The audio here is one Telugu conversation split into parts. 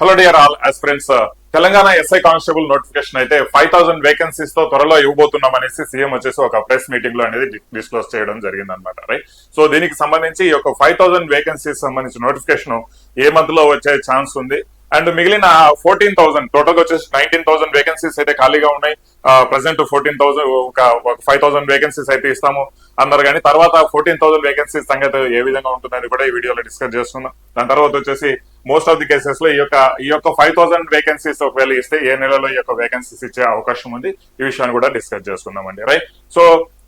Hello dear all aspirants. Telangana SI constable notification అయితే 5000 వేకెన్సీస్ తో త్వరలో ఇవ్వబోతున్నాం అనేసి సీఎం వచ్చేసి ఒక ప్రెస్ మీటింగ్ లో అనేది డిస్క్లోజ్ చేయడం జరిగింది అనమాట. రైట్. సో దీనికి సంబంధించి ఈ యొక్క 5000 వేకెన్సీస్ సంబంధించిన నోటిఫికేషన్ ఏ మంత్ లో వచ్చే ఛాన్స్ ఉంది అండ్ మిగిలిన 14,000 టోటల్ గా వచ్చేసి 19,000 వేకెన్సీస్ అయితే ఖాళీగా ఉన్నాయి. ప్రెసెంట్ 14,000 ఒక 5,000 వేకెన్సీస్ అయితే ఇస్తాము అన్నారు. కానీ తర్వాత 14,000 వేకెన్సీస్ సంగతి ఏ విధంగా ఉంటుందని కూడా ఈ వీడియోలో డిస్కస్ చేస్తున్నాం. దాని తర్వాత వచ్చేసి మోస్ట్ ఆఫ్ ది కేసెస్ లో ఈ యొక్క 5,000 వేకెన్సీస్ ఒకవేళ ఇస్తే ఏ నెలలో ఈ యొక్క వేకెన్సీస్ ఇచ్చే అవకాశం ఉంది, ఈ విషయాన్ని కూడా డిస్కస్ చేసుకుందామండి. రైట్. సో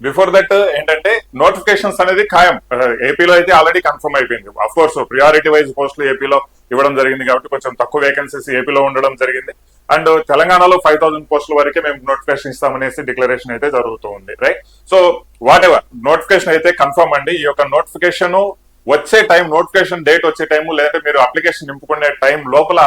బిఫోర్ దట్ ఏంటంటే నోటిఫికేషన్స్ అనేది ఖాయం. ఏపీలో అయితే ఆల్రెడీ కన్ఫర్మ్ అయిపోయింది. అఫ్ కోర్స్ ప్రియారిటీ వైజ్ పోస్టులు ఏపీలో ఇవ్వడం జరిగింది కాబట్టి కొంచెం తక్కువ వేకెన్సీస్ ఏపీలో ఉండడం జరిగింది. అండ్ తెలంగాణలో 5,000 పోస్టుల వరకే మేము నోటిఫికేషన్ ఇస్తామనేసి డిక్లరేషన్ అయితే జరుగుతూ ఉంది. Right. So what ever notification అయితే కన్ఫర్మ్ అండి. ఈ యొక్క నోటిఫికేషన్ వచ్చే టైం, నోటిఫికేషన్ డేట్ వచ్చే టైం లేదంటే మీరు అప్లికేషన్ నింపుకునే టైం లోపల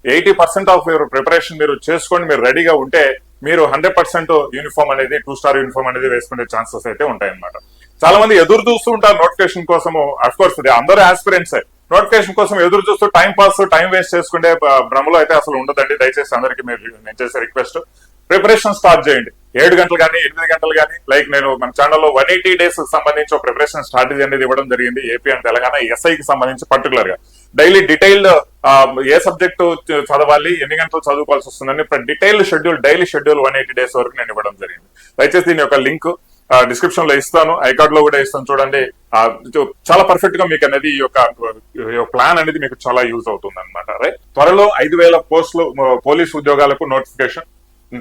80% ఆఫ్ యువర్ ప్రిపరేషన్ మీరు చేసుకొని మీరు రెడీగా ఉంటే మీరు 100% యూనిఫామ్ అనేది 2 స్టార్ యూనిఫామ్ అనేది వేసుకునే ఛాన్సెస్ అయితే ఉంటాయన్నమాట. చాలా మంది ఎదురు చూస్తూ ఉంటారు నోటిఫికేషన్ కోసము. అఫ్ కోర్స్ అందరూ ఆస్పిరెంట్స్ నోటిఫికేషన్ కోసం ఎదురు చూస్తూ టైం వేస్ట్ చేసుకునే భ్రమలో అయితే అసలు ఉండదండి. దయచేసి అందరికి నేను చేసే రిక్వెస్ట్, ప్రిపరేషన్ స్టార్ట్ చేయండి. 7 గంటలు కానీ 8 గంటలు కానీ లైక్ నేను మన ఛానల్లో 180 days సంబంధించి ప్రిపరేషన్ స్ట్రాటజీ అనేది ఇవ్వడం జరిగింది. ఏపీ అండ్ తెలంగాణ ఎస్ఐకి సంబంధించి పర్టికులర్ గా డైలీ డీటెయిల్డ్ ఏ సబ్జెక్టు చదవాలి, ఎన్ని గంటలు చదువుకోవాల్సి వస్తుందని detailed schedule, daily schedule 180 days వరకు నేను ఇవ్వడం జరిగింది. దయచేసి దీని యొక్క లింక్ డిస్క్రిప్షన్ లో ఇస్తాను, ఐకార్డ్ లో కూడా ఇస్తాను. చూడండి, చాలా పర్ఫెక్ట్ గా మీకు అనేది ఈ యొక్క ప్లాన్ అనేది మీకు చాలా యూజ్ అవుతుంది అనమాట. రైట్. త్వరలో 5,000 పోస్టులు పోలీస్ ఉద్యోగాలకు నోటిఫికేషన్.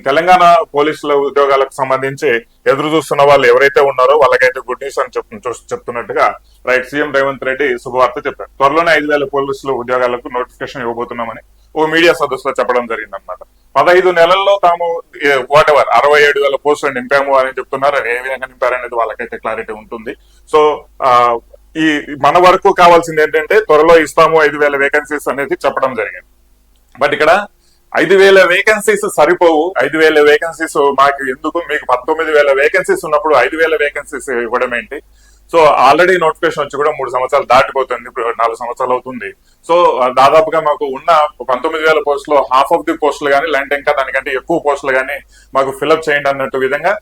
తెలంగాణ పోలీసుల ఉద్యోగాలకు సంబంధించి ఎదురు చూస్తున్న వాళ్ళు ఎవరైతే ఉన్నారో వాళ్ళకైతే గుడ్ న్యూస్ అని చెప్తున్నట్టుగా రైట్ సీఎం రేవంత్ రెడ్డి శుభవార్త చెప్పారు. త్వరలోనే 5,000 పోలీసుల ఉద్యోగాలకు నోటిఫికేషన్ ఇవ్వబోతున్నామని ఓ మీడియా సదస్సులో చెప్పడం జరిగింది అనమాట. 15 నెలల్లో తాము వాట్ ఎవర్ 67,000 పోస్టులు నింపాము అని చెప్తున్నారు. ఏ విధంగా నింపారనేది వాళ్ళకైతే క్లారిటీ ఉంటుంది. సో ఈ మన వరకు కావాల్సింది ఏంటంటే త్వరలో ఇస్తాము 5,000 వేకెన్సీస్ అనేది చెప్పడం జరిగింది. బట్ ఇక్కడ 5,000 వేకెన్సీస్ సరిపోవు. 5,000 వేకెన్సీస్ మాకు ఎందుకు, మీకు 19,000 వేకెన్సీస్ ఉన్నప్పుడు 5,000 వేకెన్సీస్ ఇవ్వడం ఏంటి? సో ఆల్రెడీ నోటిఫికేషన్ వచ్చి కూడా 3 సంవత్సరాలు దాటిపోతుంది, 4 సంవత్సరాలు అవుతుంది. సో దాదాపుగా మాకు ఉన్న 19,000 పోస్టులో హాఫ్ ఆఫ్ ది పోస్టులు కానీ లేదంటే ఇంకా దానికంటే ఎక్కువ పోస్టులు కానీ మాకు ఫిల్అప్ చేయండి అన్నట్టు విధంగా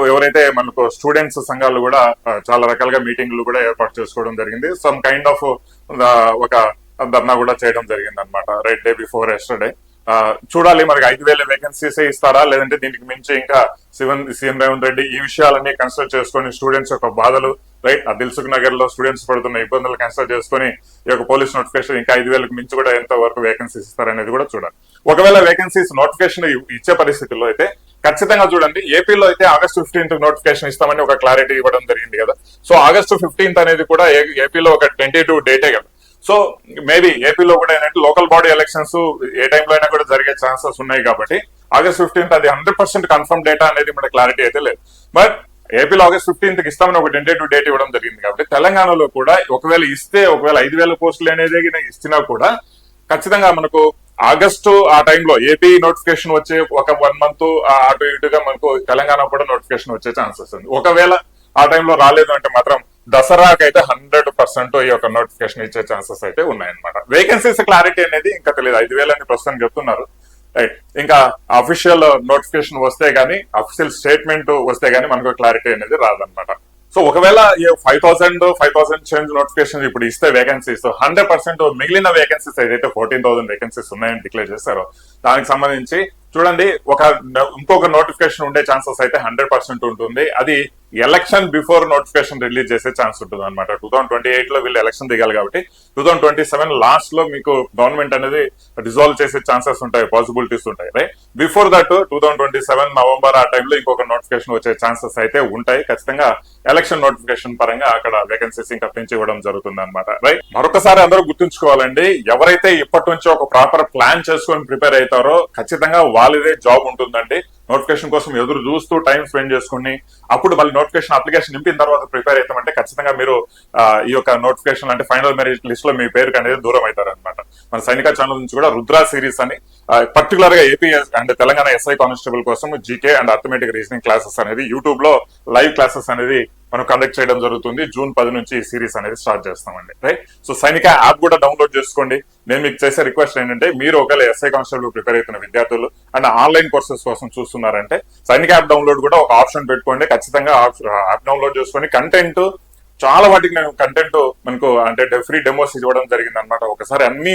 ఎవరైతే మనకు స్టూడెంట్స్ సంఘాలు కూడా చాలా రకాలుగా మీటింగ్లు కూడా ఏర్పాటు చేసుకోవడం జరిగింది. సమ్ కైండ్ ఆఫ్ ఒక ధర్నా కూడా చేయడం జరిగింది అనమాట. Right day before yesterday. చూడాలి మనకి 5,000 వేకెన్సీస్ ఇస్తారా లేదంటే దీనికి మించి ఇంకా సీఎం రేవంత్ రెడ్డి ఈ విషయాలన్నీ కన్సిడర్ చేసుకొని స్టూడెంట్స్ యొక్క బాధలు, రైట్, ఆ దిల్సుఖ్ నగర్ లో స్టూడెంట్స్ పడుతున్న ఇబ్బందులు కన్సిడర్ చేసుకొని ఈ యొక్క పోలీస్ నోటిఫికేషన్ ఇంకా 5,000కి మించి కూడా ఎంత వరకు వేకెన్సీస్ ఇస్తారనేది కూడా చూడాలి. ఒకవేళ వేకెన్సీస్ నోటిఫికేషన్ ఇచ్చే పరిస్థితుల్లో అయితే ఖచ్చితంగా చూడండి, ఏపీలో అయితే August 15th నోటిఫికేషన్ ఇస్తామని ఒక క్లారిటీ ఇవ్వడం జరిగింది కదా. సో August 15th అనేది కూడా ఏపీలో ఒక 22 డేటే కదా. సో మేబీ ఏపీలో కూడా ఏంటంటే లోకల్ బాడీ ఎలక్షన్స్ ఏ టైంలో అయినా కూడా జరిగే ఛాన్సెస్ ఉన్నాయి కాబట్టి August 15th అది 100% కన్ఫర్మ్ డేటా అనేది మన క్లారిటీ అయితే లేదు. బట్ ఏపీలో August 15th ఇస్తామని ఒక 22 డేట్ ఇవ్వడం జరిగింది కాబట్టి తెలంగాణలో కూడా ఒకవేళ 5,000 పోస్టులు అనేది ఇచ్చినా కూడా ఖచ్చితంగా మనకు ఆగస్టు ఆ టైంలో ఏపీ నోటిఫికేషన్ వచ్చే ఒక 1 month అటు ఇటుగా మనకు తెలంగాణ కూడా నోటిఫికేషన్ వచ్చే ఛాన్సెస్ ఉంది. ఒకవేళ ఆ టైంలో రాలేదు అంటే మాత్రం దసరాకైతే 100% ఈ యొక్క నోటిఫికేషన్ ఇచ్చే ఛాన్సెస్ అయితే ఉన్నాయన్నమాట. వేకెన్సీస్ క్లారిటీ అనేది ఇంకా తెలియదు. 5,000 అని ప్రస్తుతం చెప్తున్నారు. రైట్. ఇంకా అఫీషియల్ నోటిఫికేషన్ వస్తే గానీ, అఫీషియల్ స్టేట్మెంట్ వస్తే గానీ మనకు క్లారిటీ అనేది రాదనమాట. సో ఒకవేళ 5,000 చేంజ్ నోటిఫికేషన్ ఇప్పుడు ఇస్తే వేకెన్సీస్ 100% మిగిలిన వేకెన్సీస్ ఏదైతే 14,000 వేకెన్సీస్ ఉన్నాయని డిక్లేర్ చేశారో దానికి సంబంధించి చూడండి ఇంకొక నోటిఫికేషన్ ఉండే ఛాన్సెస్ అయితే 100% ఉంటుంది. అది ఎలక్షన్ బిఫోర్ నోటిఫికేషన్ రిలీజ్ చేసే ఛాన్స్ ఉంటుంది అనమాట. 2028 లో వీళ్ళు ఎలక్షన్ దిగాలి కాబట్టి 2027 లాస్ట్ లో మీకు గవర్నమెంట్ అనేది డిజాల్వ్ చేసే ఛాన్సెస్ ఉంటాయి, పాసిబిలిటీస్ ఉంటాయి. రైట్. బిఫోర్ దట్ 2027 నవంబర్ ఆ టైంలో ఇంకొక నోటిఫికేషన్ వచ్చే ఛాన్సెస్ అయితే ఉంటాయి. ఖచ్చితంగా ఎలక్షన్ నోటిఫికేషన్ పరంగా అక్కడ వేకెన్సీస్ ఇంకా పెంచి ఇవ్వడం జరుగుతుంది అనమాట. రైట్. మరొకసారి అందరూ గుర్తుంచుకోవాలండి, ఎవరైతే ఇప్పటి నుంచి ఒక ప్రాపర్ ప్లాన్ చేసుకొని ప్రిపేర్ అవుతారో ఖచ్చితంగా వాళ్ళదే జాబ్ ఉంటుందండి. నోటిఫికేషన్ కోసం ఎదురు చూస్తూ టైం స్పెండ్ చేసుకుని అప్పుడు మళ్ళీ నోటిఫికేషన్ అప్లికేషన్ నింపిన తర్వాత ప్రిపేర్ అవుతామంటే ఖచ్చితంగా మీరు ఈ యొక్క నోటిఫికేషన్ అంటే ఫైనల్ మెరిట్ లిస్ట్ లో మీ పేరుకి అనేది దూరం అవుతారు అనమాట. మన సైనిక ఛానల్ నుంచి కూడా రుద్రా సిరీస్ అని పర్టికులర్ గా AP and Telangana SI constable కోసం GK and arithmetic reasoning classes అనేది యూట్యూబ్ లో లైవ్ క్లాసెస్ అనేది మనం కండక్ట్ చేయడం జరుగుతుంది. జూన్ 10 నుంచి ఈ సిరీస్ అనేది స్టార్ట్ చేస్తామండి. రైట్, సో సైనిక యాప్ కూడా డౌన్లోడ్ చేసుకోండి. నేను మీకు చేసే రిక్వెస్ట్ ఏంటంటే, మీరు ఒకవేళ ఎస్ఐ కానిస్టేబుల్ ప్రిపేర్ అవుతున్న విద్యార్థులు అండ్ ఆన్లైన్ కోర్సెస్ కోసం చూస్తున్నారంటే సైనిక యాప్ డౌన్లోడ్ కూడా ఒక ఆప్షన్ పెట్టుకోండి. ఖచ్చితంగా యాప్ డౌన్లోడ్ చేసుకొని కంటెంట్ చాలా వాటికి నేను కంటెంట్ మనకు అంటే ఫ్రీ డెమోస్ ఇవ్వడం జరిగింది అనమాట. ఒకసారి అన్ని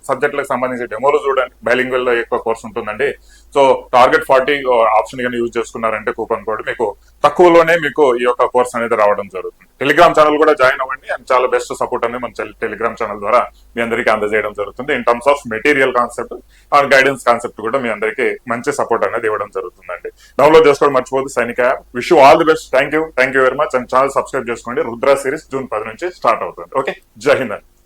సబ్జెక్టులకు సంబంధించి డెమోలు చూడండి. బైలింగ్వల్ లో ఎక్కువ కోర్స్ ఉంటుందండి. సో టార్గెట్ 40 ఆప్షన్ గా యూజ్ చేసుకున్నారంటే కూపన్ కోడ్ మీకు తక్కువలోనే మీకు ఈ యొక్క కోర్స్ అనేది రావడం జరుగుతుంది. టెలిగ్రామ్ ఛానల్ కూడా జాయిన్ అవ్వండి. అండ్ చాలా బెస్ట్ సపోర్ట్ అనేది మన టెలిగ్రామ్ ఛానల్ ద్వారా మీ అందరికీ అందజేయడం జరుగుతుంది. In terms of material concept and guidance concept కూడా మీ అందరికీ మంచి సపోర్ట్ అనేది ఇవ్వడం జరుగుతుందండి. డౌన్లోడ్ చేసుకోవడం మర్చిపోదు సైనిక app. Wish you all the best. Thank you very much. And channel subscribe చేసుకోండి. రుద్ర సిరీస్ జూన్ 10 నుంచి స్టార్ట్ అవుతుంది. ఓకే, జై హింద్.